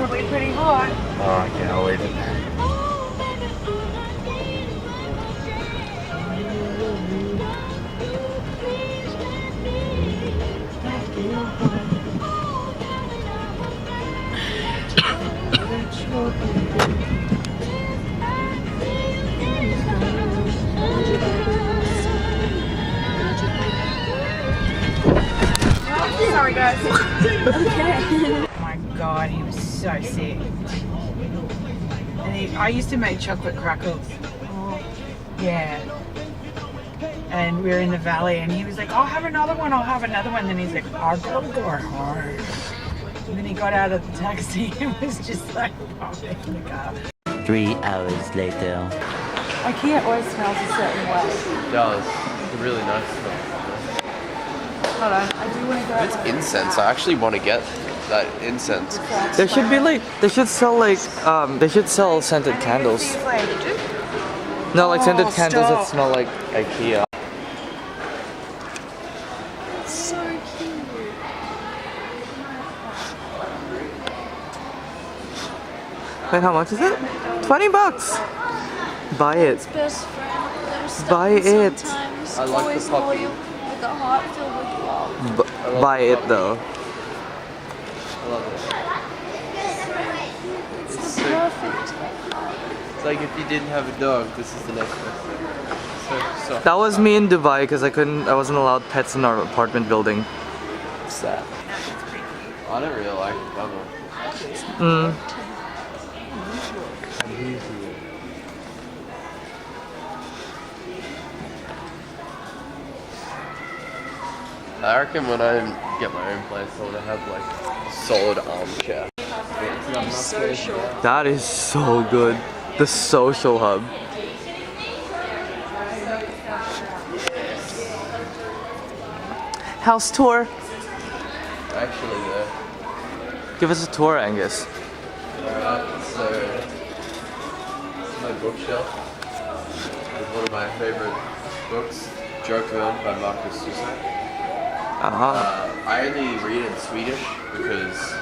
probably pretty hot. Oh, I can't wait. Sorry guys. Okay. Oh my god, he was so sick. And I used to make chocolate crackles. Oh. Yeah. And we were in the valley and he was like, I'll have another one, I'll have another one. Then he's like, I'll go hard. And then he got out of the taxi and was just like popping in the car. 3 hours later. Ikea always smells a certain way. It does. It's a really nice smell. Hold on, I do want to go. It's incense. I actually want to get that incense. There should be like, they should sell scented candles. No, like scented candles that smell like Ikea. So cute. Wait, how much is it? 20 bucks. Buy it. Best friend. Buy it. Sometimes I like the always puppy. loyal, with a heart filled with love. Buy it though. I love it. It's the perfect. It's like if you didn't have a dog, this is the next best thing. So soft. That was me in Dubai because I wasn't allowed pets in our apartment building. What's that? I don't really like it. I reckon when I get my own place, I want to have like a solid armchair. Social. That is so good. The social hub. House tour. Actually, though. Give us a tour, Angus. Alright, so this is my bookshelf with one of my favorite books, Joker by Marcus Zusak. I only read in Swedish because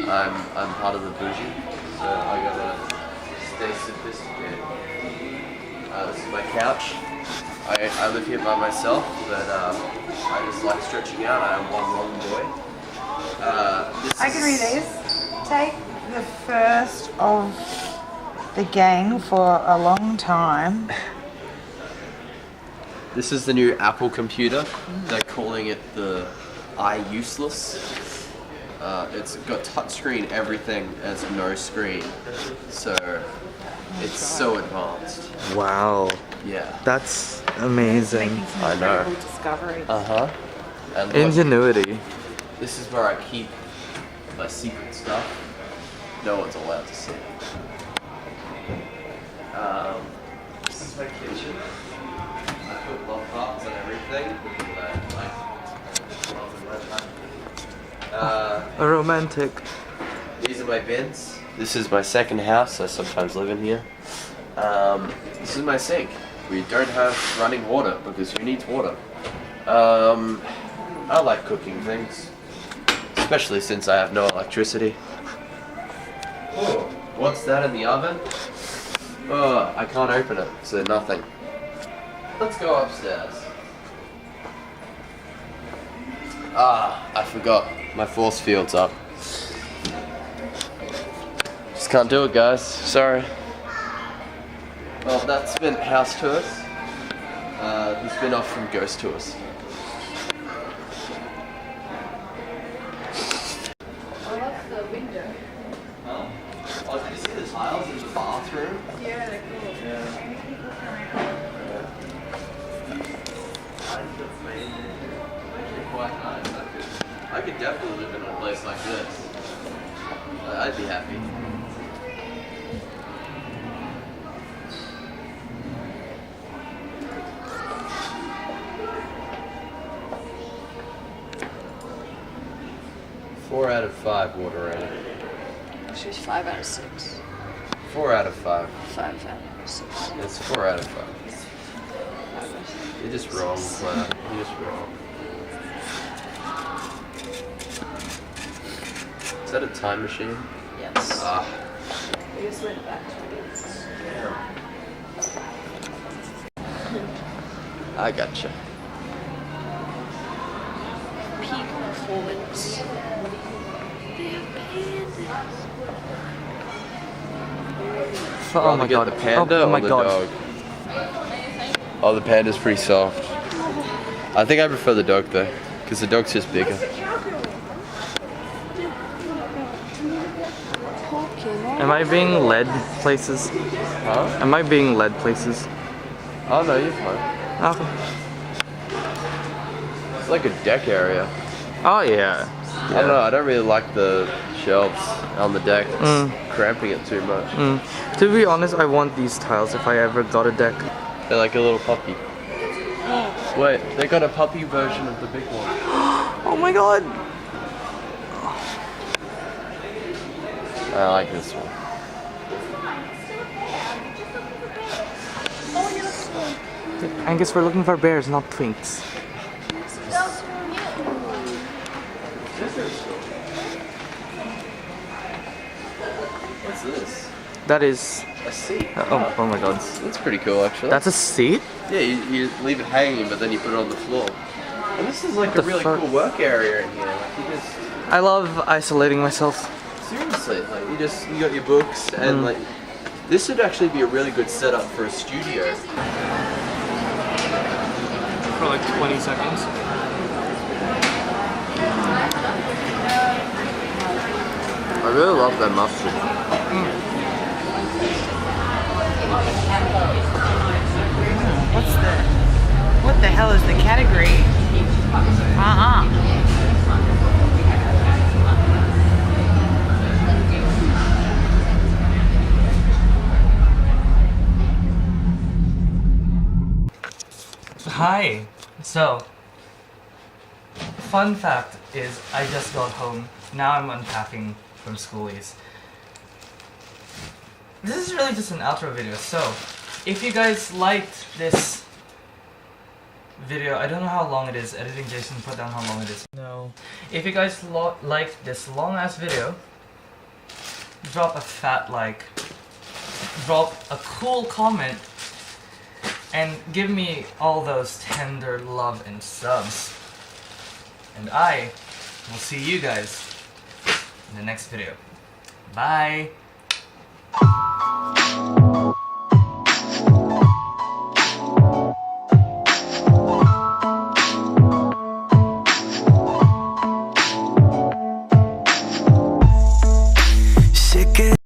I'm part of the bougie, so I gotta stay sophisticated. This is my couch. I live here by myself, but I just like stretching out. I am one long boy. I can read these. Take the first of the gang for a long time. This is the new Apple computer. They're calling it the iUseless. It's got touchscreen everything as no screen, so it's so advanced. Wow. Yeah. That's amazing. I know. Discovery. And look, Ingenuity. this is where I keep my secret stuff. No one's allowed to see. This is my kitchen. I put love hearts and everything. A romantic. These are my bins. This is my second house. I sometimes live in here. This is my sink. We don't have running water because who needs water? I like cooking things, especially since I have no electricity. Oh, what's that in the oven? Oh, I can't open it, so nothing. Let's go upstairs. I forgot. My force field's up. Just can't do it, guys. Sorry. Well, that's been house tours. The spin-off from ghost tours. I love the window. Oh, did you see the tiles in the bathroom? Yeah, they're cool. Actually quite nice. I could definitely live in a place like this. I'd be happy. Four out of 5 water rating. She's 5 out of 6. 4 out of 5. 5 out of 6. It's 4 out of 5. You're just wrong, Claire. You're just wrong. Is that a time machine? Yes. minutes. Ah, We just went back 2 minutes. I gotcha. Peak performance. Oh Rather my get god. the panda oh my or the god. dog? Oh, the panda's pretty soft. I think I prefer the dog though, because the dog's just bigger. Am I being led places? Huh? Am I being led places? Oh no, you're fine. Okay. It's like a deck area. Oh yeah. I don't know, I don't really like the shelves on the deck. It's Mm. cramping it too much. To be honest, I want these tiles if I ever got a deck. They're like a little puppy. Wait, they got a puppy version of the big one. Oh my god. I like this one. Angus, we're looking for bears, not twinks. What's this? That is. A seat. Oh my god. That's pretty cool actually. That's a seat? Yeah, you leave it hanging, but then you put it on the floor. And this is like What a the really fuck? cool work area in here. Like you just I love isolating myself. seriously, like you got your books and like this would actually be a really good setup for a studio. For like 20 seconds. I really love that mustard. What the hell is the category? Hi. So, fun fact is I just got home. Now I'm unpacking from Schoolies. This is really just an outro video. So, if you guys liked this video, I don't know how long it is. Editing Jason, put down how long it is. No. If you guys liked this long ass video, drop a fat like, drop a cool comment, and give me all those tender love and subs. And I will see you guys in the next video. Bye!